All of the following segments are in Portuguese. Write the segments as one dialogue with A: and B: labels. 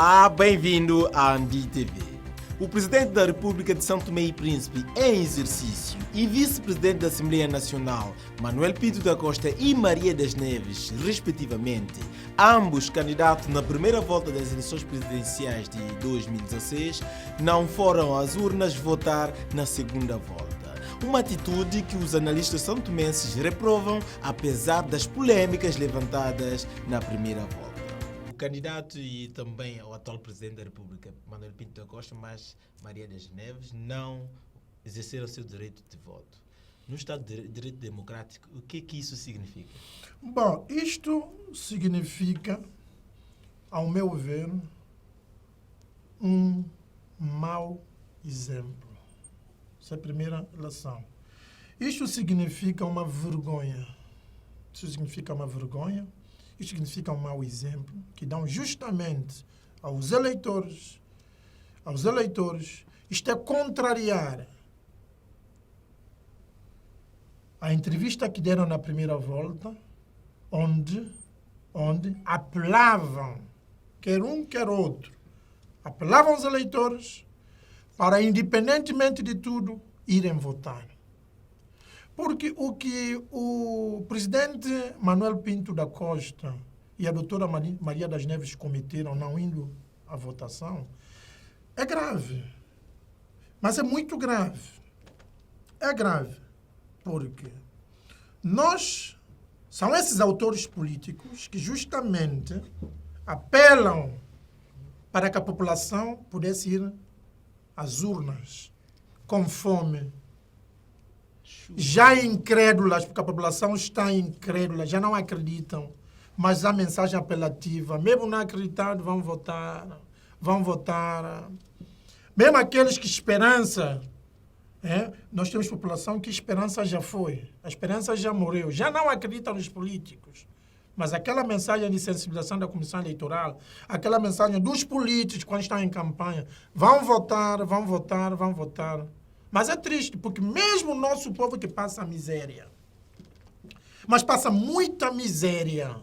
A: Olá, bem-vindo à Andi TV. O Presidente da República de São Tomé e Príncipe em exercício e Vice-Presidente da Assembleia Nacional, Manuel Pinto da Costa e Maria das Neves, respectivamente, ambos candidatos na primeira volta das eleições presidenciais de 2016, não foram às urnas votar na segunda volta. Uma atitude que os analistas santomenses reprovam, apesar das polêmicas levantadas na primeira volta. O candidato e também o atual Presidente da República, Manuel Pinto da Costa, mas Maria das Neves, não exerceram o seu direito de voto. No Estado de Direito Democrático, o que isso significa?
B: Bom, isto significa, ao meu ver, um mau exemplo. Essa é a primeira relação. Isto significa uma vergonha. Isso significa uma vergonha. Isto significa um mau exemplo que dão justamente aos eleitores. Isto é contrariar a entrevista que deram na primeira volta, onde apelavam, quer um, quer outro, apelavam aos eleitores para, independentemente de tudo, irem votar. Porque o que o presidente Manuel Pinto da Costa e a doutora Maria das Neves cometeram não indo à votação é grave. Mas é muito grave. É grave. Porque são esses autores políticos que justamente apelam para que a população pudesse ir às urnas com fome, já incrédulas, porque a população está incrédula, já não acreditam, mas a mensagem apelativa, mesmo não acreditando, vão votar. Mesmo aqueles que esperança, nós temos população que esperança já foi, a esperança já morreu, já não acreditam nos políticos. Mas aquela mensagem de sensibilização da Comissão Eleitoral, aquela mensagem dos políticos quando estão em campanha, vão votar. Mas é triste, porque mesmo o nosso povo que passa miséria, mas passa muita miséria,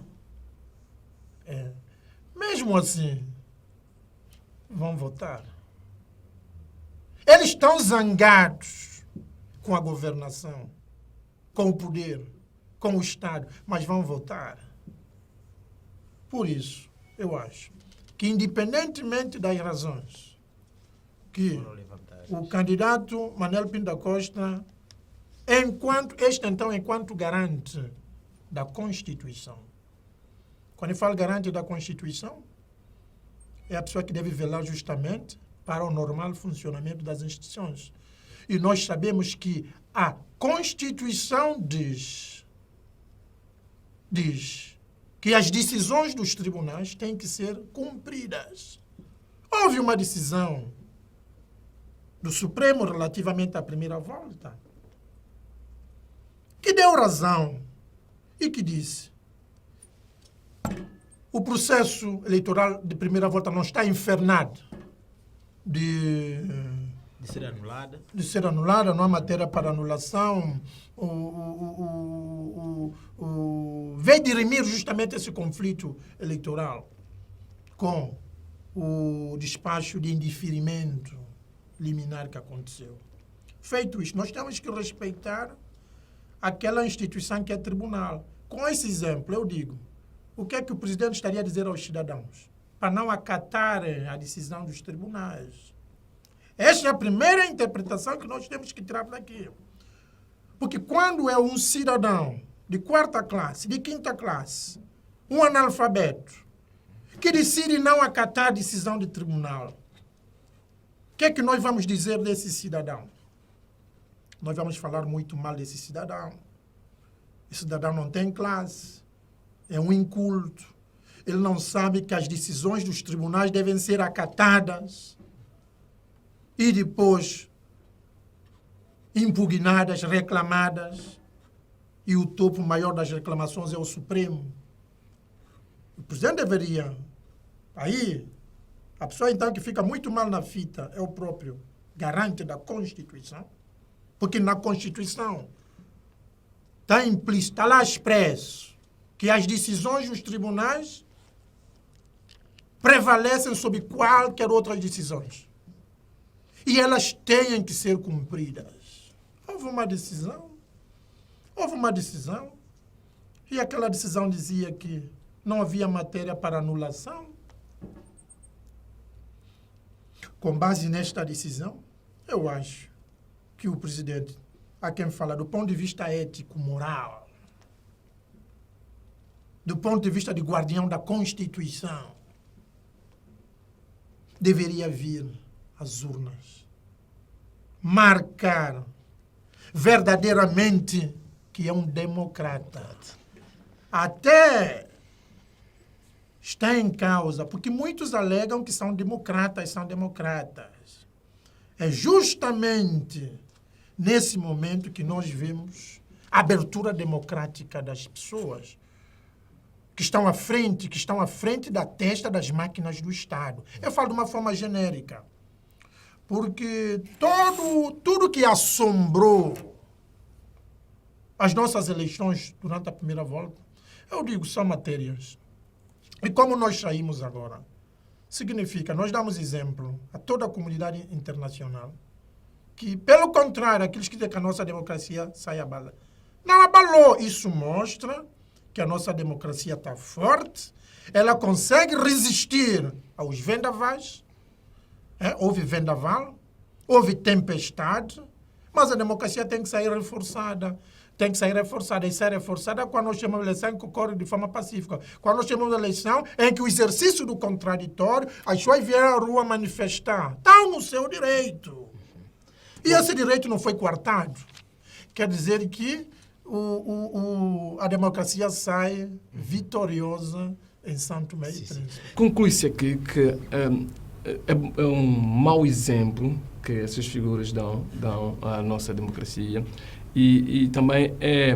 B: mesmo assim, vão votar. Eles estão zangados com a governação, com o poder, com o Estado, mas vão votar. Por isso, eu acho que, independentemente das razões que o candidato Manuel Pinto da Costa, enquanto garante da Constituição. Quando eu falo garante da Constituição, é a pessoa que deve velar justamente para o normal funcionamento das instituições. E nós sabemos que a Constituição diz que as decisões dos tribunais têm que ser cumpridas. Houve uma decisão do Supremo relativamente à primeira volta, que deu razão e que disse: o processo eleitoral de primeira volta não está infernado de ser anulada, não há matéria para anulação, veio dirimir justamente esse conflito eleitoral com o despacho de indeferimento liminar que aconteceu. Feito isso, nós temos que respeitar aquela instituição que é tribunal. Com esse exemplo, eu digo, o que é que o presidente estaria a dizer aos cidadãos para não acatarem a decisão dos tribunais? Esta é a primeira interpretação que nós temos que tirar daqui. Porque quando é um cidadão de quarta classe, de quinta classe, um analfabeto, que decide não acatar a decisão do tribunal, o que é que nós vamos dizer desse cidadão? Nós vamos falar muito mal desse cidadão. Esse cidadão não tem classe, é um inculto, ele não sabe que as decisões dos tribunais devem ser acatadas e depois impugnadas, reclamadas, e o topo maior das reclamações é o Supremo. O presidente deveria, aí, a pessoa então que fica muito mal na fita é o próprio garante da Constituição, porque na Constituição está implícito, está lá expresso, que as decisões dos tribunais prevalecem sobre qualquer outras decisões. E elas têm que ser cumpridas. Houve uma decisão, e aquela decisão dizia que não havia matéria para anulação. Com base nesta decisão, eu acho que o presidente, a quem fala do ponto de vista ético, moral, do ponto de vista de guardião da Constituição, deveria vir às urnas, marcar verdadeiramente que é um democrata. Até está em causa, porque muitos alegam que são democratas. É justamente nesse momento que nós vemos a abertura democrática das pessoas que estão à frente da testa das máquinas do Estado. Eu falo de uma forma genérica, porque tudo que assombrou as nossas eleições durante a primeira volta, eu digo, são matérias. E como nós saímos agora, significa, nós damos exemplo a toda a comunidade internacional que, pelo contrário, aqueles que dizem que a nossa democracia sai abalada. Não abalou. Isso mostra que a nossa democracia está forte, ela consegue resistir aos vendavais. Houve vendaval, houve tempestade, mas a democracia tem que sair reforçada. E ser reforçada quando nós chamamos de eleição que ocorre de forma pacífica. Quando nós chamamos de eleição em que o exercício do contraditório, as pessoas vieram à rua manifestar. Estão no seu direito. E esse direito não foi coartado. Quer dizer que a democracia sai vitoriosa em São Tomé e Príncipe.
C: Conclui-se aqui que é um mau exemplo que essas figuras dão à nossa democracia. E também é,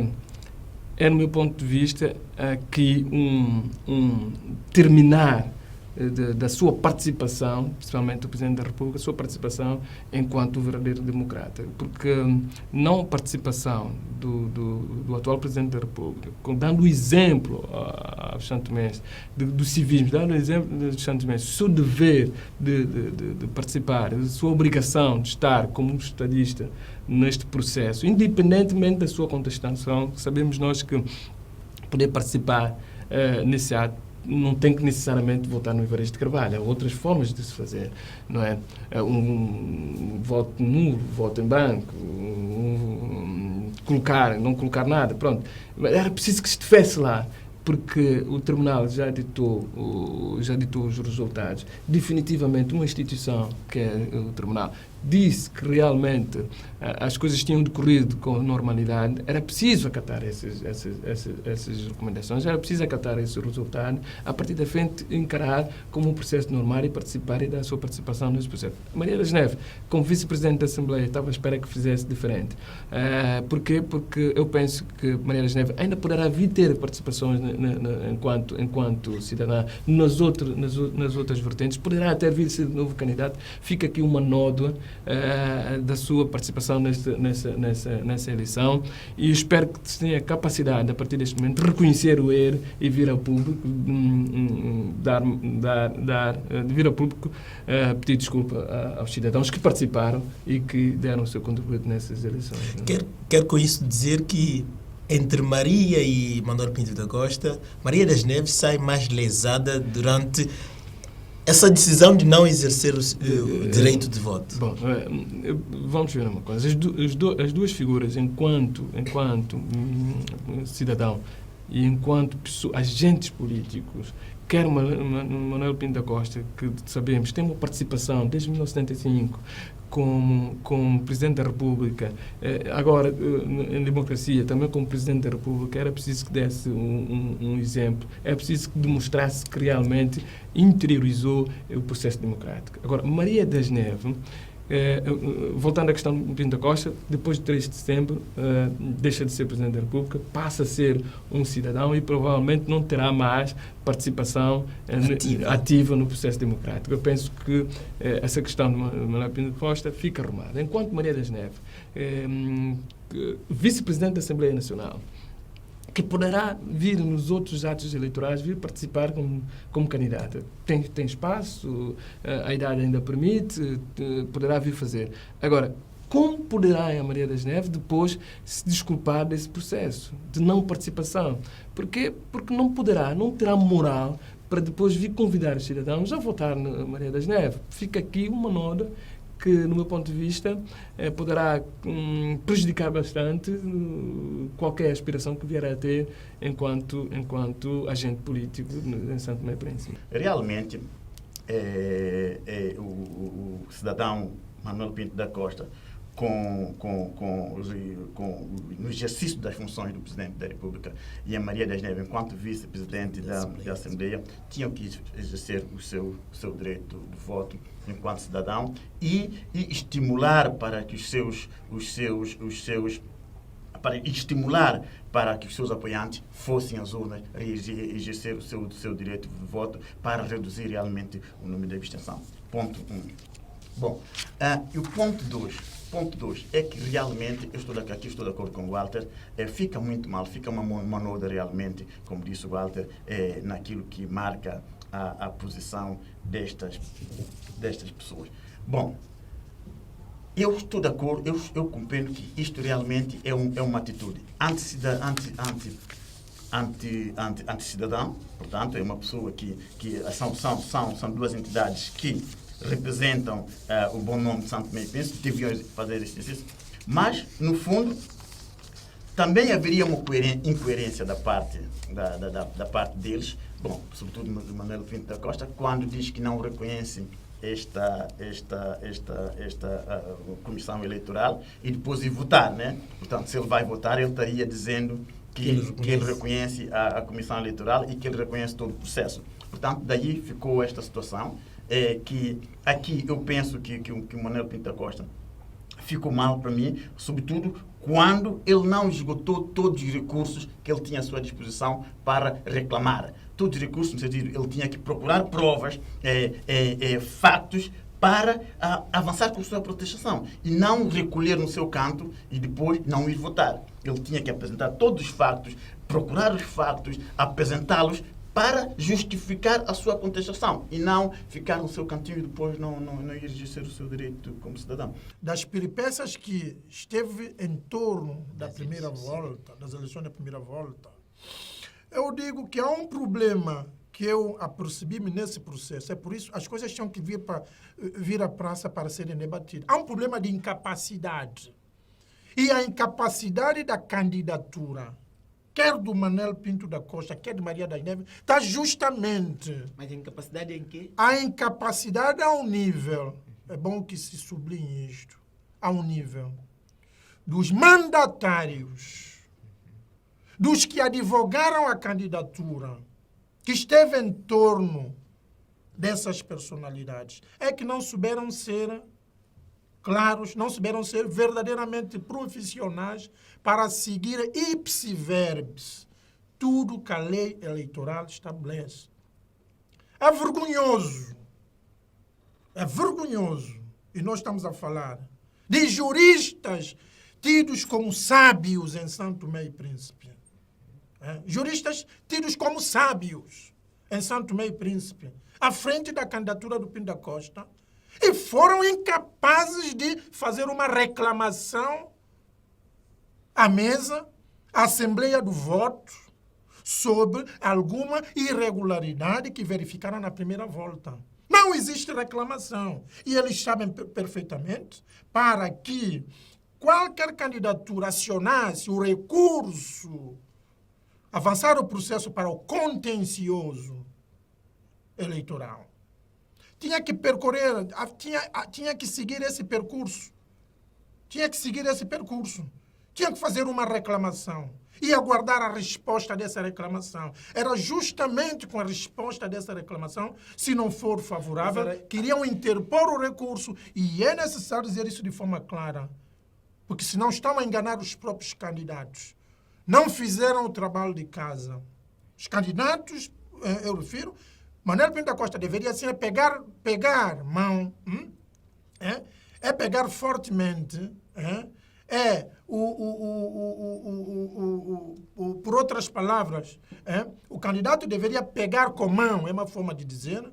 C: no meu ponto de vista, aqui um terminar da sua participação, principalmente o Presidente da República, a sua participação enquanto verdadeiro democrata. Porque não a participação do atual Presidente da República, dando exemplo aos santomenses do civismo, dando exemplo dos santomenses, o seu dever de participar, a sua obrigação de estar como um estadista neste processo, independentemente da sua contestação, sabemos nós que poder participar nesse ato não tem que necessariamente votar no Evaristo Carvalho. Há outras formas de se fazer, não é? Um voto nulo, voto em branco, não colocar nada, pronto. Era preciso que estivesse lá, porque o Tribunal já ditou os resultados. Definitivamente, uma instituição, que é o Tribunal, disse que realmente as coisas tinham decorrido com normalidade. Era preciso acatar essas recomendações, era preciso acatar esse resultado, a partir da frente encarar como um processo normal e participar e dar a sua participação nesse processo. Maria das Neves, como vice-presidente da Assembleia, estava à espera que fizesse diferente. Porquê? Porque eu penso que Maria das Neves ainda poderá vir ter participações enquanto cidadã nas outras vertentes, poderá até vir ser de novo candidato. Fica aqui uma nódoa da sua participação nessa eleição, e espero que tenha capacidade, a partir deste momento, de reconhecer o erro e vir ao público, vir ao público pedir desculpa aos cidadãos que participaram e que deram o seu contributo nessas eleições.
A: Quero com isso dizer que entre Maria e Manuel Pinto da Costa, Maria das Neves sai mais lesada durante essa decisão de não exercer o direito de voto.
C: Bom, vamos ver uma coisa. As duas figuras, enquanto cidadão e enquanto agentes políticos, quer Manuel Pinto da Costa, que sabemos tem uma participação desde 1975 como Presidente da República, agora em democracia, também como Presidente da República, era preciso que desse um exemplo, é preciso que demonstrasse que realmente interiorizou o processo democrático. Agora, Maria das Neves, voltando à questão do Pinto da Costa, depois de 3 de setembro, deixa de ser Presidente da República, passa a ser um cidadão e provavelmente não terá mais participação ativa no processo democrático. Eu penso que essa questão de Manuel Pinto da Costa fica arrumada. Enquanto Maria das Neves, vice-presidente da Assembleia Nacional, que poderá vir nos outros atos eleitorais, vir participar como candidata. Tem espaço, a idade ainda permite, poderá vir fazer. Agora, como poderá a Maria das Neves depois se desculpar desse processo de não participação? Porque não terá moral para depois vir convidar os cidadãos a votar na Maria das Neves. Fica aqui uma nota que, no meu ponto de vista, poderá prejudicar bastante qualquer aspiração que vier a ter enquanto agente político em Santo Tomé e Príncipe.
D: Realmente, o cidadão Manuel Pinto da Costa, no exercício das funções do Presidente da República, e a Maria das Neves, enquanto vice-presidente da Assembleia, tinham que exercer o seu direito de voto enquanto cidadão e estimular para que os seus apoiantes fossem às urnas e exercer o seu direito de voto para reduzir realmente o número de abstenção. Ponto 1. Bom, e o ponto 2 é que realmente, estou de acordo com o Walter, fica muito mal, fica uma nota realmente, como disse o Walter, naquilo que marca a posição destas pessoas. Bom, eu estou de acordo, eu compreendo que isto realmente é uma atitude anti-cidadão, portanto, é uma pessoa que são duas entidades que representam o bom nome de Santo Tomé e Príncipe, deviam fazer esse exercício, mas, no fundo, também haveria uma incoerência da parte deles, bom, sobretudo do Manuel Pinto da Costa, quando diz que não reconhece esta comissão eleitoral e depois ir votar, né? Portanto, se ele vai votar, ele estaria dizendo que ele reconhece a comissão eleitoral e que ele reconhece todo o processo. Portanto, daí ficou esta situação. Que aqui eu penso que o Manuel Pinto da Costa ficou mal para mim, sobretudo quando ele não esgotou todos os recursos que ele tinha à sua disposição para reclamar. Todos os recursos, no sentido, ele tinha que procurar provas, fatos, para avançar com a sua protestação e não recolher no seu canto e depois não ir votar. Ele tinha que apresentar todos os factos, procurar os factos, apresentá-los para justificar a sua contestação e não ficar no seu cantinho e depois não ir exercer o seu direito como cidadão.
B: Das peripécias que esteve em torno da primeira volta, das eleições da primeira volta, eu digo que há um problema que eu apercebi-me nesse processo. É por isso que as coisas tinham que vir à praça para serem debatidas. Há um problema de incapacidade. E a incapacidade da candidatura, quer do Manuel Pinto da Costa, quer de Maria das Neves, está justamente...
A: Mas a incapacidade é em quê?
B: A incapacidade a um nível, é bom que se sublinhe isto, a um nível dos mandatários, dos que advogaram a candidatura, que esteve em torno dessas personalidades, é que não souberam ser claros, não souberam ser verdadeiramente profissionais para seguir ipsi verbis tudo que a lei eleitoral estabelece. É vergonhoso. É vergonhoso. E nós estamos a falar de juristas tidos como sábios em Santo Tomé e Príncipe. Juristas tidos como sábios em Santo Tomé e Príncipe, à frente da candidatura do Pinto da Costa, e foram incapazes de fazer uma reclamação à mesa, à Assembleia do Voto, sobre alguma irregularidade que verificaram na primeira volta. Não existe reclamação. E eles sabem perfeitamente, para que qualquer candidatura acionasse o recurso, avançar o processo para o contencioso eleitoral, tinha que percorrer, tinha que seguir esse percurso. Tinha que fazer uma reclamação e aguardar a resposta dessa reclamação. Era justamente com a resposta dessa reclamação, se não for favorável, queriam interpor o recurso, e é necessário dizer isso de forma clara, porque senão estão a enganar os próprios candidatos. Não fizeram o trabalho de casa. Os candidatos, eu refiro, Manuel Pinto da Costa deveria assim pegar mão, pegar fortemente, por outras palavras, o candidato deveria pegar com mão, é uma forma de dizer,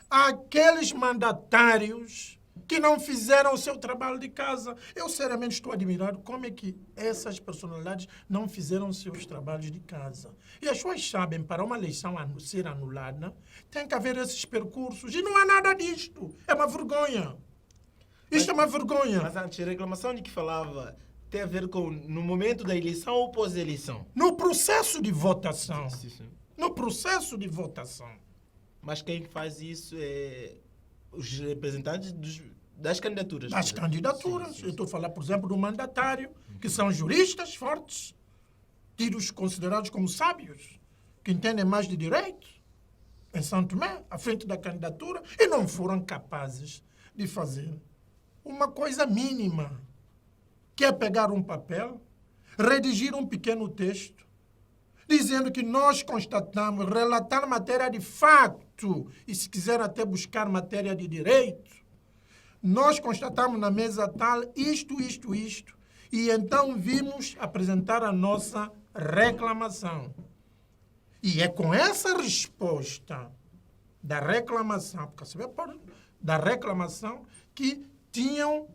B: aqueles mandatários que não fizeram o seu trabalho de casa. Eu, seriamente, estou admirado como é que essas personalidades não fizeram os seus trabalhos de casa. E as pessoas sabem, para uma eleição ser anulada, tem que haver esses percursos. E não há nada disto. É uma vergonha. Isto é uma vergonha.
A: Mas antes, a reclamação de que falava tem a ver com no momento da eleição ou pós-eleição?
B: No processo de votação.
A: Sim, sim.
B: No processo de votação.
A: Mas quem faz isso é os representantes das candidaturas.
B: Das candidaturas.
A: Sim.
B: Eu estou a falar, por exemplo, do mandatário, que são juristas fortes, tidos considerados como sábios, que entendem mais de direito, em São Tomé, à frente da candidatura, e não foram capazes de fazer uma coisa mínima, que é pegar um papel, redigir um pequeno texto, dizendo que nós constatamos, relatar matéria de facto, e se quiser até buscar matéria de direito, nós constatamos na mesa tal isto, e então vimos apresentar a nossa reclamação. E é com essa resposta da reclamação, porque você vê, da reclamação, que tinham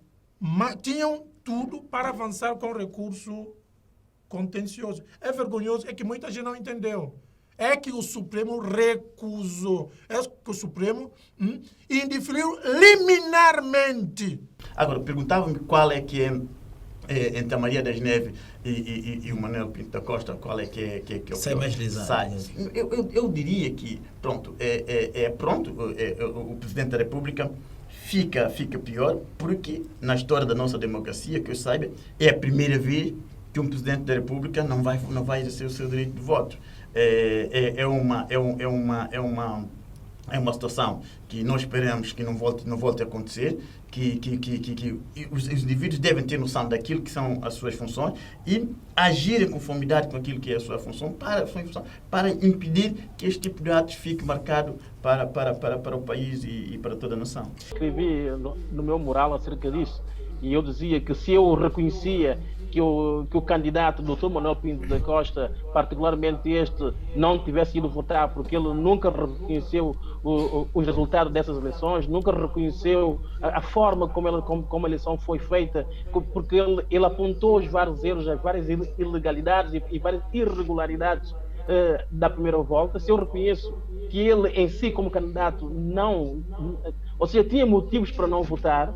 B: tudo para avançar com recurso contencioso. É vergonhoso, é que muita gente não entendeu. É que o Supremo recusou. É que o Supremo indeferiu liminarmente.
D: Agora, perguntava-me qual é que é, entre a Maria das Neves e o Manuel Pinto da Costa, qual é que é o
A: Sai mais lisado.
D: Eu diria que, o Presidente da República fica pior, porque na história da nossa democracia, que eu saiba, é a primeira vez que um Presidente da República não vai exercer o seu direito de voto. É uma situação que nós esperamos que não volte a acontecer, que os indivíduos devem ter noção daquilo que são as suas funções e agir em conformidade com aquilo que é a sua função para impedir que este tipo de atos fique marcado para o país e para toda a nação.
E: Escrevi no meu mural acerca disso e eu dizia que se eu reconhecia que o candidato, Dr. Manuel Pinto da Costa, particularmente este, não tivesse ido votar porque ele nunca reconheceu os resultados dessas eleições, nunca reconheceu a forma como a eleição foi feita, porque ele apontou os vários erros, as várias ilegalidades e várias irregularidades da primeira volta. Se eu reconheço que ele em si como candidato ou seja, tinha motivos para não votar,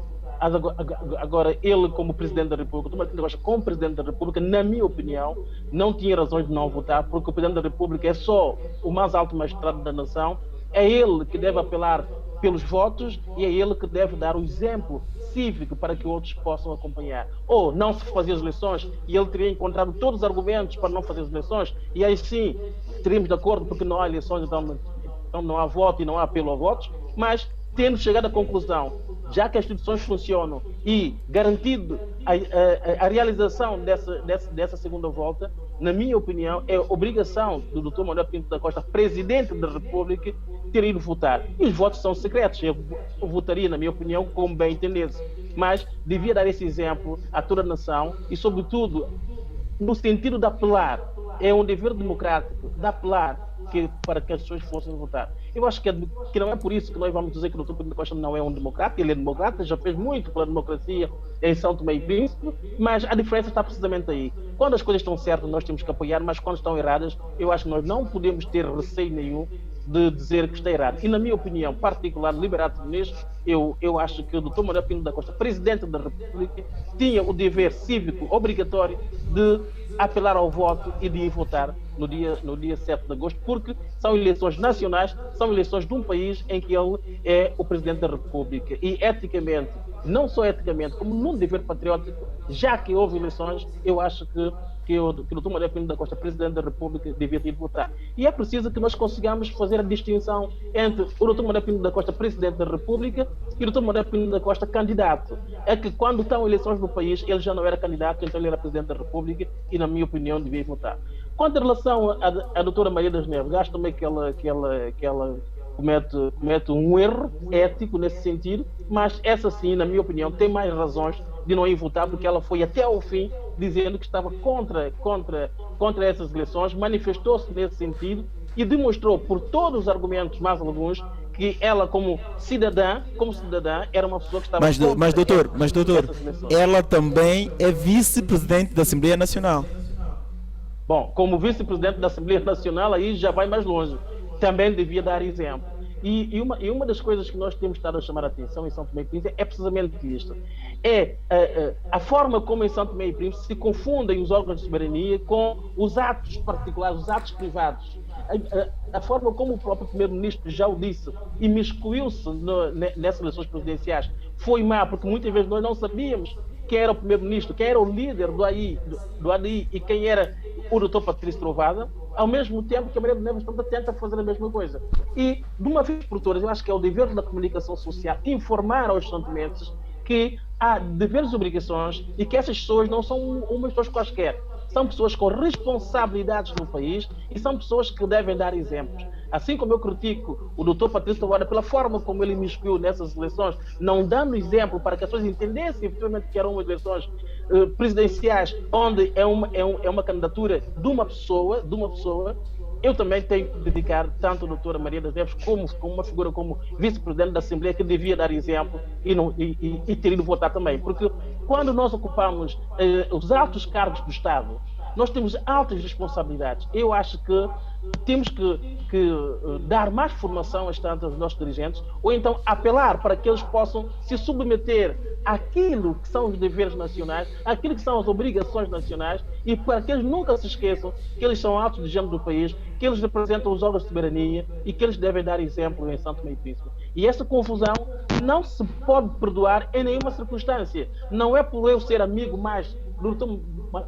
E: agora ele como Presidente da República, como Presidente da República, na minha opinião, não tinha razões de não votar, porque o Presidente da República é só o mais alto magistrado da nação, é ele que deve apelar pelos votos e é ele que deve dar o exemplo cívico para que outros possam acompanhar. Ou não se fazer as eleições e ele teria encontrado todos os argumentos para não fazer as eleições e aí sim estaríamos de acordo porque não há eleições, então não há voto e não há apelo a votos, mas tendo chegado à conclusão, já que as instituições funcionam e garantido a realização dessa segunda volta, na minha opinião, é obrigação do Dr. Manuel Pinto da Costa, Presidente da República, ter ido votar. E os votos são secretos. Eu votaria, na minha opinião, como bem entendesse. Mas devia dar esse exemplo a toda a nação e, sobretudo, no sentido de apelar. É um dever democrático de apelar para que as pessoas fossem votar. Eu acho que não é por isso que nós vamos dizer que o Dr. Pinto da Costa não é um democrata. Ele é democrata, já fez muito pela democracia em São Tomé e Príncipe, mas a diferença está precisamente aí. Quando as coisas estão certas, nós temos que apoiar, mas quando estão erradas, eu acho que nós não podemos ter receio nenhum de dizer que está errado. E na minha opinião particular, liberado nisto, eu acho que o Dr. Manuel Pinto da Costa, Presidente da República, tinha o dever cívico obrigatório de apelar ao voto e de ir votar no dia 7 de agosto, porque são eleições nacionais, são eleições de um país em que ele é o Presidente da República. E eticamente, não só eticamente, como num dever patriótico, já que houve eleições, eu acho que o Dr. Manuel Pinto da Costa, Presidente da República, devia ter ido votar. E é preciso que nós consigamos fazer a distinção entre o Dr. Manuel Pinto da Costa, Presidente da República, e o Dr. Manuel Pinto da Costa, candidato. É que quando estão eleições no país, ele já não era candidato, então ele era Presidente da República e, na minha opinião, devia votar. Quanto à relação à doutora Maria das Neves, acho também que ela comete um erro ético nesse sentido, mas essa sim, na minha opinião, tem mais razões de não ir votar, porque ela foi até ao fim dizendo que estava contra essas eleições, manifestou-se nesse sentido e demonstrou por todos os argumentos, mais alguns, que ela como cidadã, era uma pessoa que estava
A: mas doutor,
E: essas eleições.
A: ela também é vice-presidente da Assembleia Nacional.
E: Bom, como vice-presidente da Assembleia Nacional, aí já vai mais longe. Também devia dar exemplo. E uma das coisas que nós temos estado a chamar a atenção em São Tomé e Príncipe é precisamente isto. É a forma como em São Tomé e Príncipe se confundem os órgãos de soberania com os atos particulares, os atos privados. A forma como o próprio primeiro-ministro já o disse, imiscuiu-se nessas eleições presidenciais, foi má, porque muitas vezes nós não sabíamos quem era o primeiro-ministro, quem era o líder do ADI e quem era o doutor Patrício Trovoada, ao mesmo tempo que a Maria de Neves tenta fazer a mesma coisa. E, de uma vez por todas, eu acho que é o dever da comunicação social informar aos santomenses que há deveres e obrigações e que essas pessoas não são umas pessoas quaisquer. São pessoas com responsabilidades no país e são pessoas que devem dar exemplos. Assim como eu critico o doutor Patrício Trovoada pela forma como ele imiscuiu nessas eleições, não dando exemplo para que as pessoas entendessem efetivamente que eram umas eleições presidenciais, onde é uma candidatura de uma pessoa, eu também tenho que dedicar tanto a doutora Maria das Neves como uma figura como vice-presidente da Assembleia que devia dar exemplo e ter ido votar também. Porque quando nós ocupamos os altos cargos do Estado, nós temos altas responsabilidades. Eu acho que temos que dar mais formação às tantas dos nossos dirigentes, ou então apelar para que eles possam se submeter àquilo que são os deveres nacionais, àquilo que são as obrigações nacionais, e para que eles nunca se esqueçam que eles são altos dirigentes do país, que eles representam os órgãos de soberania e que eles devem dar exemplo em São Tomé e Príncipe. E essa confusão não se pode perdoar em nenhuma circunstância. Não é por eu ser amigo mais do Dr.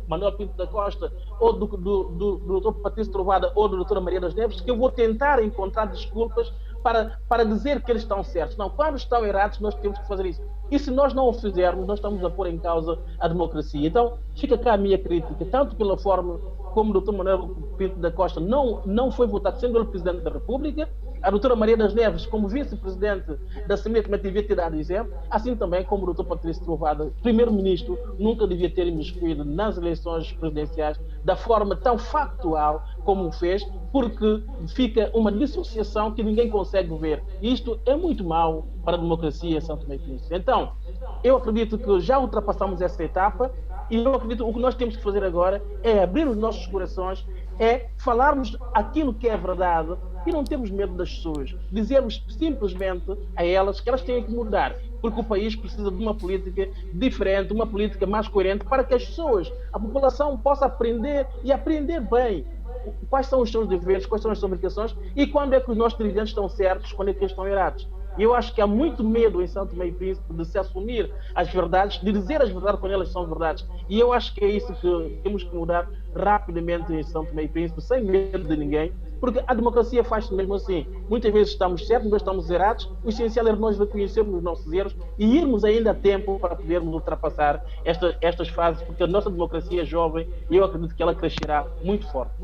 E: Manuel Pinto da Costa ou do Dr. Patrício Trovoada ou da Dra. Maria das Neves que eu vou tentar encontrar desculpas para dizer que eles estão certos. Não, quando estão errados, nós temos que fazer isso. E se nós não o fizermos, nós estamos a pôr em causa a democracia. Então, fica cá a minha crítica, tanto pela forma como o Dr. Manuel Pinto da Costa não foi votado, sendo ele Presidente da República, a Dra. Maria das Neves, como Vice-Presidente da Assembleia, também devia ter dado exemplo, assim também como o Dr. Patrício Trovoada, Primeiro-Ministro, nunca devia ter imiscuído nas eleições presidenciais da forma tão factual como o fez, porque fica uma dissociação que ninguém consegue ver. E isto é muito mau para a democracia em São Tomé e Príncipe. Então, eu acredito que já ultrapassamos essa etapa e eu acredito que o que nós temos que fazer agora é abrir os nossos corações, é falarmos aquilo que é verdade e não temos medo das pessoas. Dizermos simplesmente a elas que elas têm que mudar, porque o país precisa de uma política diferente, uma política mais coerente para que as pessoas, a população possa aprender e aprender bem quais são os seus deveres, quais são as suas obrigações e quando é que os nossos dirigentes estão certos, quando é que eles estão errados. E eu acho que há muito medo em São Tomé e Príncipe de se assumir as verdades, de dizer as verdades quando elas são verdades. E eu acho que é isso que temos que mudar rapidamente em São Tomé e Príncipe, sem medo de ninguém, porque a democracia faz-se mesmo assim. Muitas vezes estamos certos, nós estamos errados. O essencial é nós reconhecermos os nossos erros e irmos ainda a tempo para podermos ultrapassar estas fases, porque a nossa democracia é jovem e eu acredito que ela crescerá muito forte.